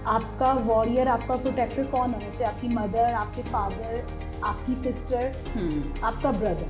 आपका वॉरियर, आपका प्रोटेक्टर कौन होना चाहिए? आपकी मदर, आपके फादर, आपकी सिस्टर, आपका ब्रदर।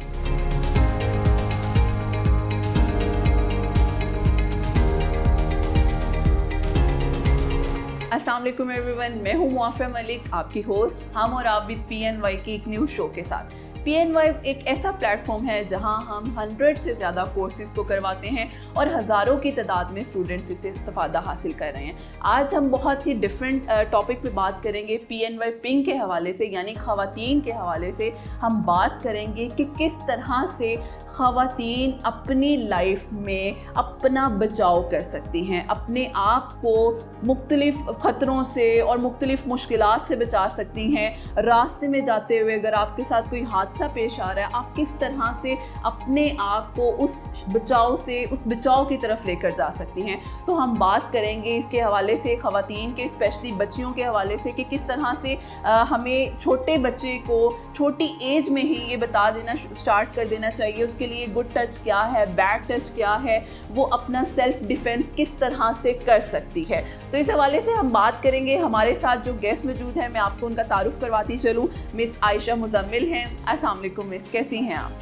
अस्सलाम वालेकुम एवरीवन, मैं हूँ मुआफ़िया मलिक, आपकी होस्ट। हम और आप विद PNY के एक न्यू शो के साथ। PNY एक ऐसा प्लेटफॉर्म है जहाँ हम 100 से ज़्यादा कोर्सेज़ को करवाते हैं और हज़ारों की तादाद में स्टूडेंट्स इससे इस्तेफ़ादा हासिल कर रहे हैं। आज हम बहुत ही डिफरेंट टॉपिक पे बात करेंगे। PNY पिंक के हवाले से, यानी ख़वातीन के हवाले से हम बात करेंगे कि किस तरह से ख़वातीन अपनी लाइफ में अपना बचाव कर सकती हैं, अपने आप को मुख्तलिफ़ ख़तरों से और मुख्तलिफ़ मुश्किलात से बचा सकती हैं। रास्ते में जाते हुए अगर आपके साथ कोई हादसा पेश आ रहा है, आप किस तरह से अपने आप को उस बचाव की तरफ लेकर जा सकती हैं। तो हम बात करेंगे इसके हवाले से ख़वातीन के, स्पेशली बच्चियों के हवाले से, कि किस तरह से हमें छोटे बच्चे को छोटी एज में ही ये बता देना स्टार्ट कर देना चाहिए उसके लिए गुड टच क्या है, बैड टच क्या है, वो अपना सेल्फ डिफेंस किस तरह से कर सकती है। तो इस हवाले से हम बात करेंगे। हमारे साथ जो गेस्ट मौजूद हैं, मैं आपको उनका तारुफ करवाती चलूँ। मिस आयशा मुजम्मिल हैं। अस्सलाम वालेकुम मिस, कैसी हैं आप?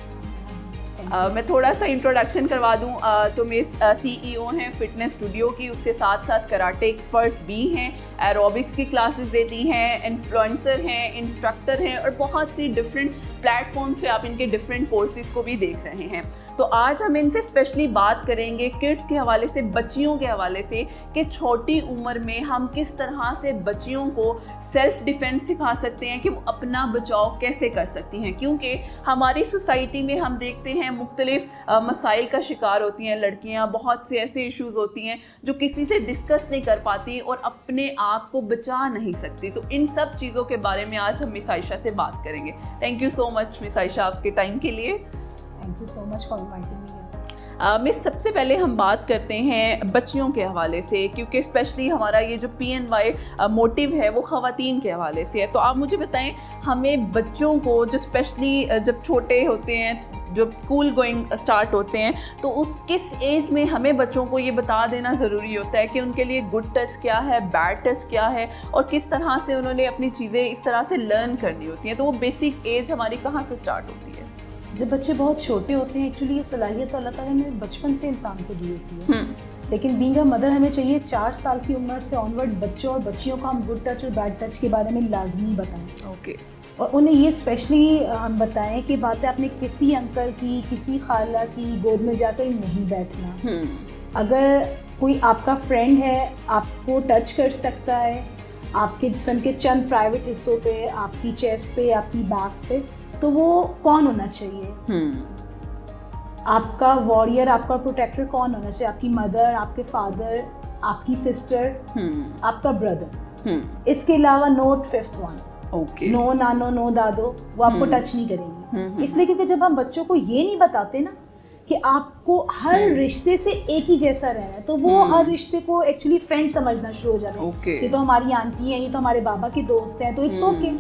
मैं थोड़ा सा इंट्रोडक्शन करवा दूं तो मिस CEO हैं फिटनेस स्टूडियो की, उसके साथ साथ कराटे एक्सपर्ट भी हैं, एरोबिक्स की क्लासेस देती हैं, इन्फ्लुएंसर हैं, इंस्ट्रक्टर हैं और बहुत सी डिफरेंट प्लेटफॉर्म पे आप इनके डिफरेंट कोर्सेज़ को भी देख रहे हैं। तो आज हम इनसे स्पेशली बात करेंगे किड्स के हवाले से, बच्चियों के हवाले से, कि छोटी उम्र में हम किस तरह से बच्चियों को सेल्फ डिफेंस सिखा सकते हैं कि वो अपना बचाव कैसे कर सकती हैं। क्योंकि हमारी सोसाइटी में हम देखते हैं मुख्तलिफ मसाइल का शिकार होती हैं लड़कियां, बहुत से ऐसे इश्यूज़ होती हैं जो किसी से डिस्कस नहीं कर पाती और अपने आप को बचा नहीं सकती। तो इन सब चीज़ों के बारे में आज हम मिस आयशा से बात करेंगे। Thank you so much miss Ayesha आपके टाइम के लिए। Thank you so much for inviting me. Miss, सबसे पहले हम बात करते हैं बच्चियों के हवाले से, क्योंकि स्पेशली हमारा ये जो PNY मोटिव है वो ख़वातीन के हवाले से है। तो आप मुझे बताएं, हमें बच्चों को जो स्पेशली जब छोटे होते हैं, जब स्कूल गोइंग स्टार्ट होते हैं, तो उस किस एज में हमें बच्चों को ये बता देना ज़रूरी होता है कि उनके लिए गुड टच क्या है, बैड टच क्या है और किस तरह से उन्होंने अपनी चीज़ें इस तरह से लर्न करनी होती हैं। तो वो बेसिक एज हमारी कहाँ से स्टार्ट होती है? जब बच्चे बहुत छोटे होते हैं, एक्चुअली ये सलाहियत तो अल्लाह ताला ने बचपन से इंसान को दी होती है, लेकिन बीइंग अ मदर हमें चाहिए 4 साल की उम्र से ऑनवर्ड बच्चों और बच्चियों को हम गुड टच और बैड टच के बारे में लाजमी बताएं। ओके। और उन्हें ये स्पेशली हम बताएं कि बातें आपने किसी अंकल की, किसी खाला की गोद में जाकर नहीं बैठना। अगर कोई आपका फ्रेंड है, आपको टच कर सकता है आपके जिस्म के चंद प्राइवेट हिस्सों पे, आपकी चेस्ट पे, आपकी बैक पे, तो वो कौन होना चाहिए? आपका वॉरियर, आपका प्रोटेक्टर कौन होना चाहिए? आपकी मदर, आपके फादर, आपकी सिस्टर, आपका ब्रदर। इसके अलावा नोट 5th वन, नो नानो, नो दादो, वो आपको टच नहीं करेंगे। इसलिए क्योंकि जब हम बच्चों को ये नहीं बताते ना कि आपको हर रिश्ते से एक ही जैसा रहना है, तो वो हर रिश्ते को एक्चुअली फ्रेंड समझना शुरू हो जाते हैं। ये तो हमारी आंटी हैं, ये तो हमारे बाबा के दोस्त हैं, तो इट्स ओके।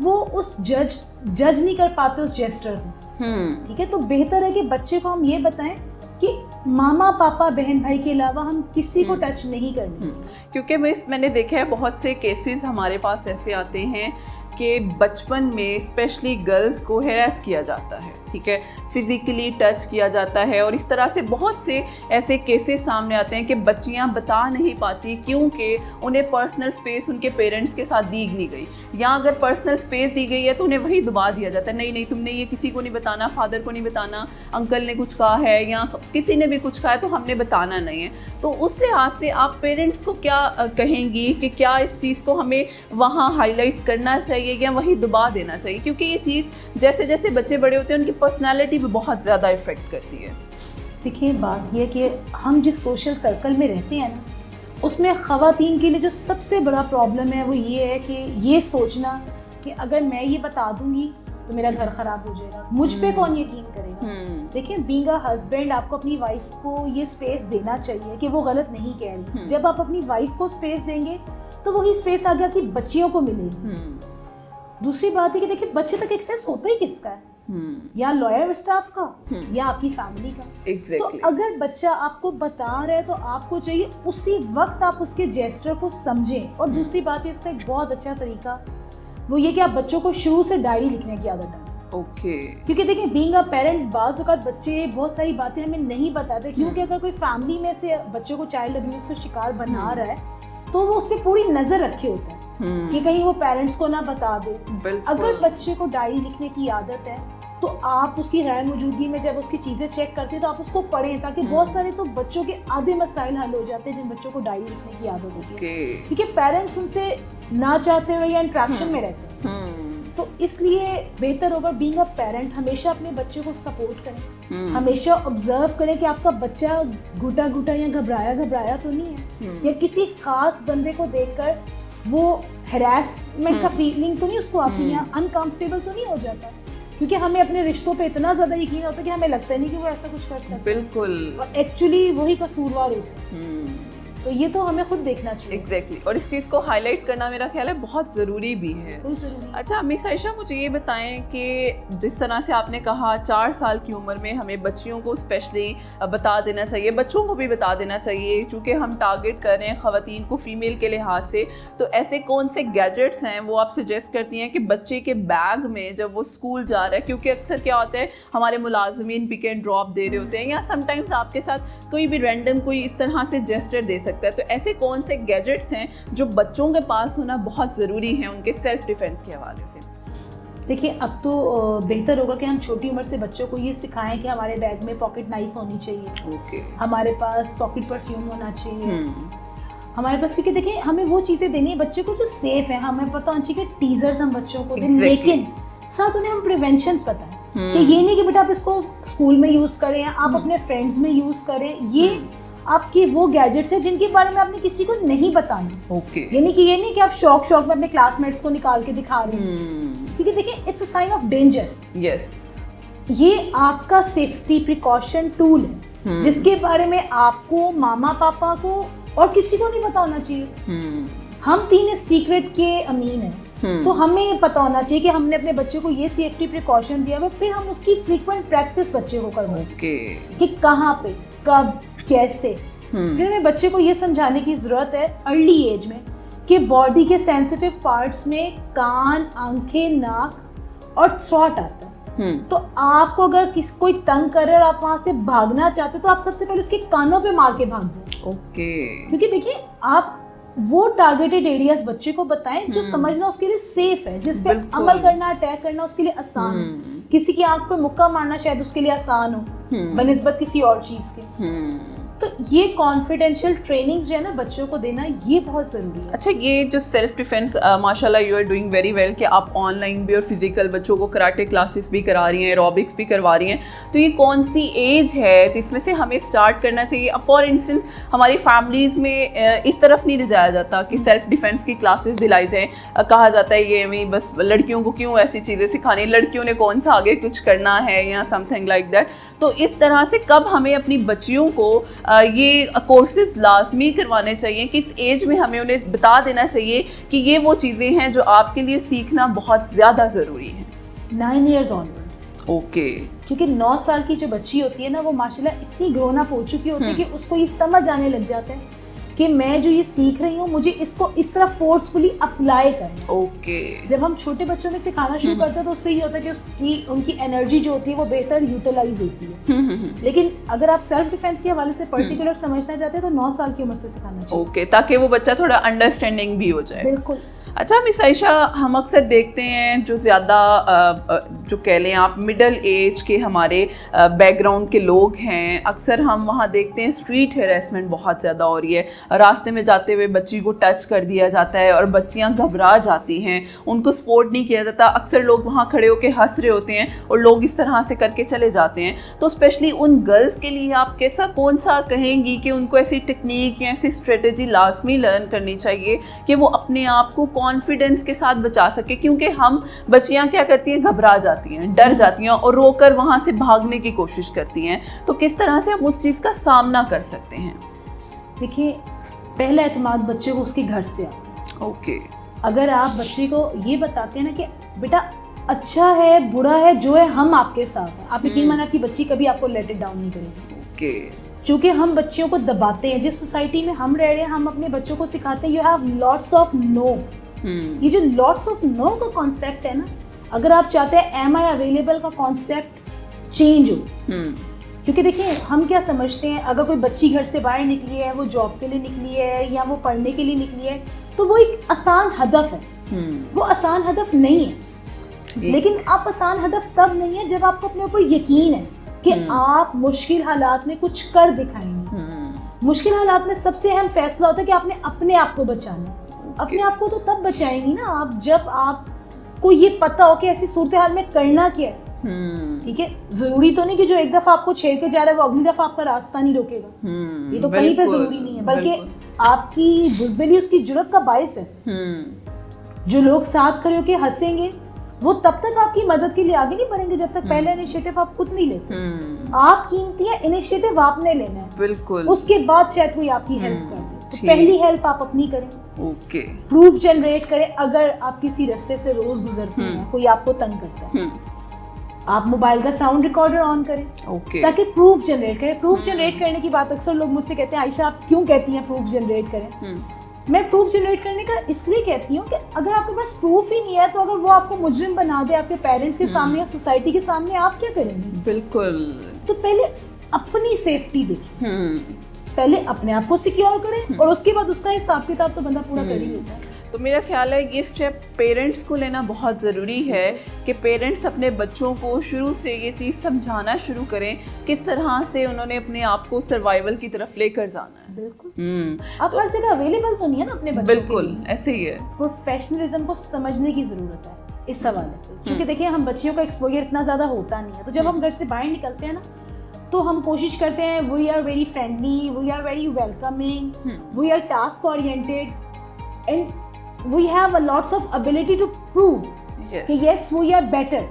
वो उस जज नहीं कर पाते उस जेस्टर को। ठीक है, तो बेहतर है कि बच्चे को हम ये बताएं कि मामा, पापा, बहन, भाई के अलावा हम किसी को टच नहीं करनी। क्योंकि मैंने देखा है बहुत से केसेस हमारे पास ऐसे आते हैं कि बचपन में स्पेशली गर्ल्स को हैरेस किया जाता है, ठीक है, फिज़िकली टच किया जाता है और इस तरह से बहुत से ऐसे केसेस सामने आते हैं कि बच्चियां बता नहीं पाती क्योंकि उन्हें पर्सनल स्पेस उनके पेरेंट्स के साथ दी नहीं गई, या अगर पर्सनल स्पेस दी गई है तो उन्हें वही दबा दिया जाता है, नहीं नहीं तुमने ये किसी को नहीं बताना, फादर को नहीं बताना, अंकल ने कुछ कहा है या किसी ने भी कुछ कहा है तो हमने बताना नहीं है। तो उस लिहाज से आप पेरेंट्स को क्या कहेंगी कि क्या इस चीज़ को हमें वहाँ हाईलाइट करना चाहिए या वही दबा देना चाहिए? क्योंकि ये चीज़ जैसे जैसे बच्चे बड़े होते हैं उनकी पर्सनैलिटी भी बहुत ज़्यादा इफ़ेक्ट करती है। देखिए, बात यह कि हम जिस सोशल सर्कल में रहते हैं ना, उसमें ख़वातीन के लिए जो सबसे बड़ा प्रॉब्लम है वो ये है कि ये सोचना कि अगर मैं ये बता दूंगी तो मेरा घर ख़राब हो जाएगा, मुझ पे कौन यकीन करेगा। देखिए, बीइंग अ हस्बैंड आपको अपनी वाइफ को ये स्पेस देना चाहिए कि वो गलत नहीं कह रही। जब आप अपनी वाइफ को स्पेस देंगे तो वही स्पेस आगे आपकी बच्चियों को मिलेगी। दूसरी बात है कि देखिए, बच्चे तक एक्सेस होता ही किसका है? या लॉयर स्टाफ का या आपकी फैमिली का। Exactly. तो अगर बच्चा आपको बता रहा है तो आपको चाहिए उसी वक्त आप उसके जेस्चर को समझें। और दूसरी बात है, इसका एक बहुत अच्छा तरीका वो ये कि आप बच्चों को शुरू से डायरी लिखने की आदत डालें। क्योंकि देखिए, बीइंग अ पेरेंट बाज़ औक़ात बच्चे बहुत सारी बातें हमें नहीं बताते, क्योंकि अगर कोई फैमिली में से बच्चों को चाइल्ड अब्यूज़ का शिकार बना रहा है तो वो उस पर पूरी नज़र रखे होता है कि कहीं वो पेरेंट्स को ना बता दे। अगर बच्चे को डायरी लिखने की आदत है तो आप उसकी गैर मौजूदगी में जब उसकी चीज़ें चेक करते हैं तो आप उसको पढ़ें, ताकि बहुत सारे तो बच्चों के आधे मसाइल हल हो जाते हैं जिन बच्चों को डायरी लिखने की आदत होती है, क्योंकि पेरेंट्स उनसे ना चाहते हुए या इंट्रैक्शन में रहते हैं। तो इसलिए बेहतर होगा बीइंग अ पेरेंट हमेशा अपने बच्चे को सपोर्ट करें, हमेशा ऑब्जर्व करें कि आपका बच्चा घुटा या घबराया तो नहीं है, या किसी खास बंदे को देखकर वो हैरेसमेंट का फीलिंग तो नहीं उसको आती है, अनकंफर्टेबल तो नहीं हो जाता, क्योंकि हमें अपने रिश्तों पे इतना ज्यादा यकीन होता है कि हमें लगता नहीं कि वो ऐसा कुछ कर सकता है। बिल्कुल। और एक्चुअली वही कसूरवार होते हैं। तो ये तो हमें खुद देखना चाहिए। Exactly. और इस चीज़ को हाईलाइट करना मेरा ख्याल है बहुत ज़रूरी भी है। अच्छा मिस आयशा, मुझे ये बताएं कि जिस तरह से आपने कहा 4 साल की उम्र में हमें बच्चियों को स्पेशली बता देना चाहिए, बच्चों को भी बता देना चाहिए, क्योंकि हम टारगेट कर रहे हैं ख़वातीन को फीमेल के लिहाज से, तो ऐसे कौन से गैजेट्स हैं वो आप सजेस्ट करती हैं कि बच्चे के बैग में जब वो स्कूल जा रहा है, क्योंकि अक्सर क्या होता है हमारे मुलाजमीन पिक एंड ड्रॉप दे रहे होते हैं या समटाइम्स आपके साथ कोई भी रैंडम कोई इस तरह से जेस्चर दे सकता है, तो ऐसे कौन से गैजेट्स हैं जो बच्चों के पास होना बहुत ज़रूरी है उनके सेल्फ डिफेंस के हवाले से? देखिए, अब तो बेहतर होगा कि हम छोटी उम्र से बच्चों को ये सिखाएं कि हमारे बैग में पॉकेट नाइफ होनी चाहिए, हमारे पास पॉकेट परफ्यूम होना चाहिए, हमारे पास, क्योंकि देखिए हमें वो चीज़ें देनी है बच्चे को जो सेफ है। हमें पता होना चाहिए कि टीजर्स हम बच्चों को दें, लेकिन साथ उन्हें हम प्रिवेंशंस बताएं कि ये नहीं कि बेटा आप इसको स्कूल में यूज़ करें, आप अपने फ्रेंड्स में यूज़ करें, ये आपके वो गैजेट्स हैं जिनके बारे में आपने किसी को नहीं बताना। ये नहीं कि आप शौक में अपने क्लासमेट्स को निकाल के दिखा रहे हैं, क्योंकि देखिए it's a sign of danger. ये आपका सेफ्टी प्रिकॉशन टूल है जिसके बारे में आपको, मामा पापा को और किसी को नहीं पता होना चाहिए। हम 3 इस सीक्रेट के अमीन हैं, तो हमें पता होना चाहिए कि हमने अपने बच्चे को ये सेफ्टी प्रिकॉशन दिया है, फिर हम उसकी फ्रीक्वेंट प्रैक्टिस बच्चे को करवाएं कि कहाँ पे, कब, कैसे। फिर हमें बच्चे को ये समझाने की जरूरत है अर्ली एज में कि बॉडी के सेंसिटिव पार्ट्स में कान, आंखें, नाक और थ्रॉट आता है। तो आपको अगर कोई तंग करे और आप वहां से भागना चाहते तो आप सबसे पहले उसके कानों पे मार के भाग जाए। क्योंकि देखिए, आप वो टारगेटेड एरियाज बच्चे को बताएं जो समझना उसके लिए सेफ है, जिस पे अमल करना, अटैक करना उसके लिए आसान है। किसी की आंख पे मुक्का मारना शायद उसके लिए आसान हो बनिस्बत किसी और चीज के। तो ये कॉन्फिडेंशियल ट्रेनिंग जो है ना बच्चों को देना, ये बहुत ज़रूरी है। अच्छा, ये जो सेल्फ डिफेंस माशाल्लाह you are doing very well कि आप ऑनलाइन भी और फिजिकल बच्चों को कराटे क्लासेस भी करा रही हैं, एरोबिक्स भी करवा रही हैं, तो ये कौन सी एज है तो इसमें से हमें स्टार्ट करना चाहिए? अब फॉर इंस्टेंस हमारी फैमिलीज़ में इस तरफ नहीं ले जाया जाता कि सेल्फ डिफेंस की क्लासेस दिलाई जाएँ, कहा जाता है ये मैं बस लड़कियों को क्यों ऐसी चीज़ें सिखानी, लड़कियों ने कौन सा आगे कुछ करना है या समथिंग लाइक दैट। तो इस तरह से कब हमें अपनी बच्चियों को ये कोर्सेज लाजमी करवाने चाहिए, किस एज में हमें उन्हें बता देना चाहिए कि ये वो चीज़ें हैं जो आपके लिए सीखना बहुत ज़्यादा ज़रूरी है? 9 years onward। क्योंकि 9 साल की जो बच्ची होती है ना, वो माशाल्लाह इतनी ग्रोन अप हो चुकी होती है कि उसको ये समझ आने लग जाता है कि मैं जो ये सीख रही हूँ मुझे इसको इस तरह फोर्सफुली अप्लाई करना। जब हम छोटे बच्चों में सिखाना शुरू करते हैं तो उससे ये होता है कि उनकी एनर्जी जो होती है वो बेहतर यूटिलाइज होती है। लेकिन अगर आप सेल्फ डिफेंस के हवाले से पर्टिकुलर समझना चाहते हैं तो 9 साल की उम्र से सिखाना चाहिए। ताकि वो बच्चा थोड़ा अंडरस्टैंडिंग भी हो जाए। बिल्कुल। अच्छा मिस आयशा, हम अक्सर देखते हैं जो ज़्यादा जो कह लें आप मिडल एज के हमारे बैकग्राउंड के लोग हैं, अक्सर हम वहाँ देखते हैं स्ट्रीट हैरेसमेंट बहुत ज़्यादा हो रही है। रास्ते में जाते हुए बच्ची को टच कर दिया जाता है और बच्चियाँ घबरा जाती हैं, उनको सपोर्ट नहीं किया जाता। अक्सर लोग वहाँ खड़े होकर हंस रहे होते हैं और लोग इस तरह से करके चले जाते हैं। तो स्पेशली उन गर्ल्स के लिए आप कैसा कौन सा कहेंगी कि उनको ऐसी टेक्निक या ऐसी स्ट्रेटजी लाजमी लर्न करनी चाहिए कि वो अपने आप को कॉन्फिडेंस के साथ बचा सके? क्योंकि हम बच्चियां क्या करती हैं, घबरा जाती हैं, डर जाती हैं और रोकर वहां से भागने की कोशिश करती हैं। तो किस तरह से हम उस चीज़ का सामना कर सकते हैं? देखिए, पहला एतमाद बच्चे को उसके घर से आता है। ओके। अगर आप बच्चे को ये बताते हैं ना कि बेटा अच्छा है बुरा है जो है, हम आपके साथ हैं। आप यकीन माने आपकी बच्ची कभी आपको लेट इट डाउन नहीं करेगी। ओके। क्योंकि हम बच्चियों को दबाते हैं। जिस सोसाइटी में हम रह रहे हैं, हम अपने बच्चों को सिखाते हैं you have lots of no. ये जो लॉट्स ऑफ नो का कॉन्सेप्ट है ना, अगर आप चाहते हैं एम आई अवेलेबल का कॉन्सेप्ट चेंज हो। क्योंकि देखिए हम क्या समझते हैं, अगर कोई बच्ची घर से बाहर निकली है, वो जॉब के लिए निकली है या वो पढ़ने के लिए निकली है, तो वो एक आसान हदफ है। वो आसान हदफ नहीं है। लेकिन आप आसान हदफ तब नहीं है जब आपको अपने ऊपर यकीन है कि आप मुश्किल हालात में कुछ कर दिखाएंगे। मुश्किल हालात में सबसे अहम फैसला होता है कि आपने अपने आप को बचाना। अपने आप को तो तब बचाएंगी ना आप जब आपको ये पता हो कि ऐसी सूरत हाल में करना क्या है। ठीक है, जरूरी तो नहीं कि जो एक दफा आपको छेड़ के जा रहा है वो अगली दफा आपका रास्ता नहीं रोकेगा। ये तो कहीं पे जरूरी नहीं है, बल्कि आपकी बुज़दिली उसकी जुर्रत का बायस है। जो लोग साथ खड़े होकर हंसेंगे वो तब तक आपकी मदद के लिए आगे नहीं बढ़ेंगे जब तक पहला इनिशिएटिव आप खुद नहीं लेते। आप कीमती है, इनिशिएटिव आपने लेना है। बिल्कुल। उसके बाद शायद कोई आपकी हेल्प कर दे। तो पहली हेल्प आप अपनी करें। ओके। प्रूफ जनरेट करें। अगर आप किसी रास्ते से रोज गुजरते हैं, कोई आपको तंग करता है, आप मोबाइल का साउंड रिकॉर्डर ऑन करें। ताकि प्रूफ जनरेट करें। प्रूफ जनरेट करने की बात अक्सर लोग मुझसे कहते हैं, आयशा आप क्यों कहती हैं प्रूफ जनरेट करें? मैं प्रूफ जनरेट करने का इसलिए कहती हूँ कि अगर आपके पास प्रूफ ही नहीं है तो अगर वो आपको मुजरिम बना दे आपके पेरेंट्स के सामने या सोसाइटी के सामने, आप क्या करेंगे? बिल्कुल। तो पहले अपनी सेफ्टी देखें। पहले अपने आप को सिक्योर करें और उसके बाद उसका हिसाब किताब तो बंदा पूरा कर ही लेता है। तो मेरा ख्याल है ये स्टेप पेरेंट्स को लेना बहुत ज़रूरी है कि पेरेंट्स अपने बच्चों को शुरू से ये चीज़ समझाना शुरू करें किस तरह से उन्होंने अपने आप को सर्वाइवल की तरफ लेकर जाना है। बिल्कुल। अब हर जगह अवेलेबल तो नहीं है ना अपने बच्चों बिल्कुल ऐसे ही है। प्रोफेशनलिज्म को समझने की ज़रूरत है इस हवाले से, क्योंकि देखिए हम बच्चियों का एक्सपोजर इतना ज़्यादा होता नहीं है। तो जब हम घर से बाहर निकलते हैं ना तो हम कोशिश करते हैं we are very friendly, we are very welcoming, we are task oriented and we have a lots of ability to prove yes we are better.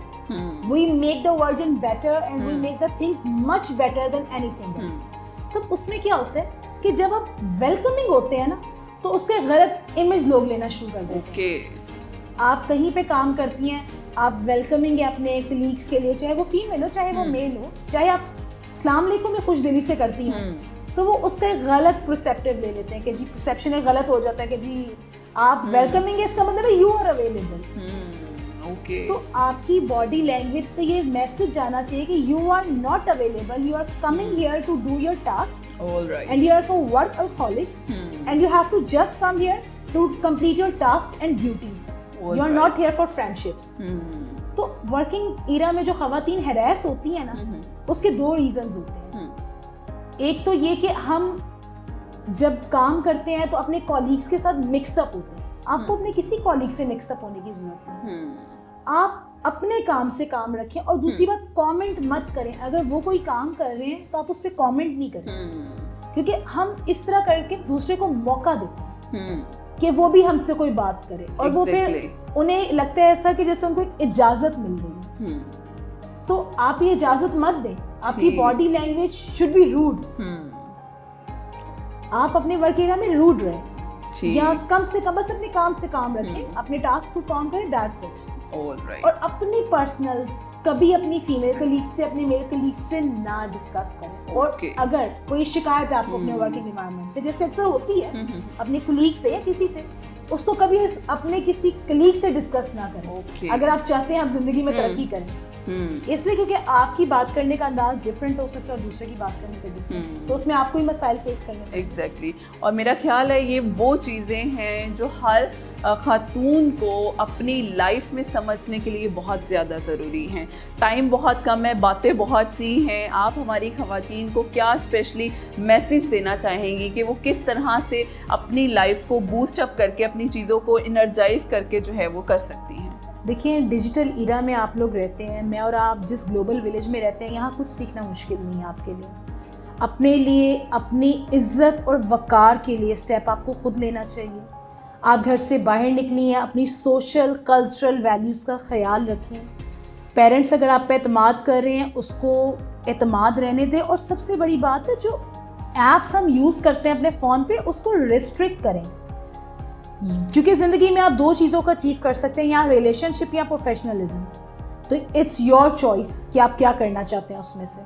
We make the version better and we make the things much better than anything else. तो उसमें क्या होता है कि जब आप welcoming होते हैं ना तो उसके गलत इमेज लोग लेना शुरू कर देते हैं। आप कहीं पे काम करती हैं, आप वेलकमिंग है अपने कलीग्स के लिए, चाहे वो फीमेल हो चाहे वो मेल हो, चाहे आप अस्सलाम वालेकुम में खुश दिली से करती हैं, तो वो उसका एक गलत परसेप्टिव ले लेते हैं कि जी परसेप्शन एक गलत हो जाता है कि जी आप वेलकमिंग है इसका मतलब है यू आर अवेलेबल। ओके। तो आपकी बॉडी लैंग्वेज से ये मैसेज जाना चाहिए कि you are not available, you are coming here to do your task and you are too workaholic and you have to just come here to complete your task and duties, you are not here for friendships. तो working era में जो खवातीन harass होती हैं ना उसके दो reasons होते हैं। एक तो ये कि हम जब काम करते हैं तो अपने कॉलीग्स के साथ मिक्सअप होते हैं। आपको अपने किसी कॉलीग से मिक्सअप होने की जरूरत नहीं। आप अपने काम से काम रखें और दूसरी बात कमेंट मत करें। अगर वो कोई काम कर रहे हैं तो आप उस पर कमेंट नहीं करें, क्योंकि हम इस तरह करके दूसरे को मौका देते हैं कि वो भी हमसे कोई बात करे और वो फिर उन्हें लगता है ऐसा कि जैसे उनको एक इजाजत मिल गई है। तो आप ये इजाजत मत दें। आपकी body language should be rude. आप अपने वर्क एरिया में रूड रहे या कम से कम बस अपने काम से काम रखें, अपने टास्क परफॉर्म करें, दैट्स इट। ऑलराइट। और अपनी पर्सनल्स कभी अपनी फीमेल कलीग से अपने मेल कलीग से ना डिस्कस करें। और अगर कोई शिकायत है आपको अपने वर्किंग एनवायरनमेंट से, जैसे अक्सर होती है अपने कलीग से या किसी से, उसको कभी अपने किसी कलीग से डिस्कस ना करें अगर आप चाहते हैं आप जिंदगी में तरक्की करें। इसलिए क्योंकि आपकी बात करने का अंदाज डिफरेंट हो सकता है और दूसरे की बात करने का डिफरेंट, तो उसमें आपको ही मसाइल फेस करने। एग्जैक्टली। और मेरा ख्याल है ये वो चीज़ें हैं जो हर खातून को अपनी लाइफ में समझने के लिए बहुत ज़्यादा ज़रूरी हैं। टाइम बहुत कम है, बातें बहुत सी हैं। आप हमारी ख़वातीन को क्या स्पेशली मैसेज देना चाहेंगी कि वो किस तरह से अपनी लाइफ को बूस्ट अप करके अपनी चीज़ों को इनर्जाइज करके जो है वो कर सकती हैं? देखिए डिजिटल ईरा में आप लोग रहते हैं, मैं और आप जिस ग्लोबल विलेज में रहते हैं, यहाँ कुछ सीखना मुश्किल नहीं है आपके लिए। अपने लिए अपनी इज्जत और वक़ार के लिए स्टेप आपको खुद लेना चाहिए। आप घर से बाहर निकली हैं, अपनी सोशल कल्चरल वैल्यूज़ का ख्याल रखें। पेरेंट्स अगर आप पे एतमाद कर रहे हैं उसको एतमाद रहने दें। और सबसे बड़ी बात है जो ऐप्स हम यूज़ करते हैं अपने फ़ोन पे उसको रिस्ट्रिक्ट करें, क्योंकि ज़िंदगी में आप दो चीज़ों का अचीव कर सकते हैं, या रिलेशनशिप या प्रोफेशनलिज्म। तो इट्स योर चॉइस कि आप क्या करना चाहते हैं उसमें से।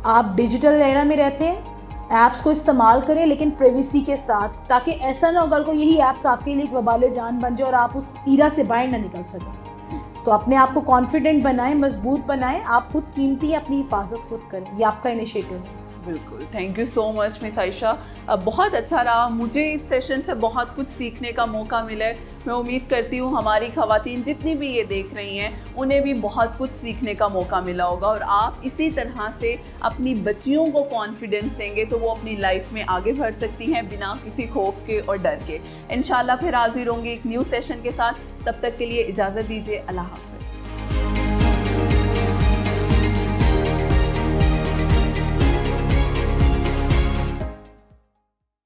आप डिजिटल एरा में रहते हैं, ऐप्स को इस्तेमाल करें लेकिन प्राइवेसी के साथ, ताकि ऐसा ना हो कल को यही ऐप्स आपके लिए एक वबाले जान बन जाए और आप उस ईरा से बाहर ना निकल सकें। तो अपने आप को कॉन्फिडेंट बनाएं, मजबूत बनाएं, आप खुद कीमती अपनी हिफाजत खुद करें, ये आपका इनिशिएटिव है। बिल्कुल, thank you so much miss Ayesha. बहुत अच्छा रहा, मुझे इस सेशन से बहुत कुछ सीखने का मौका मिला है। मैं उम्मीद करती हूँ हमारी ख़वातीन जितनी भी ये देख रही हैं उन्हें भी बहुत कुछ सीखने का मौका मिला होगा, और आप इसी तरह से अपनी बच्चियों को कॉन्फिडेंस देंगे तो वो अपनी लाइफ में आगे बढ़ सकती हैं बिना किसी खौफ के और डर के। इंशाल्लाह फिर हाजिर होंगे एक न्यू सेशन के साथ, तब तक के लिए इजाज़त दीजिए, अल्लाह हाफ़िज़।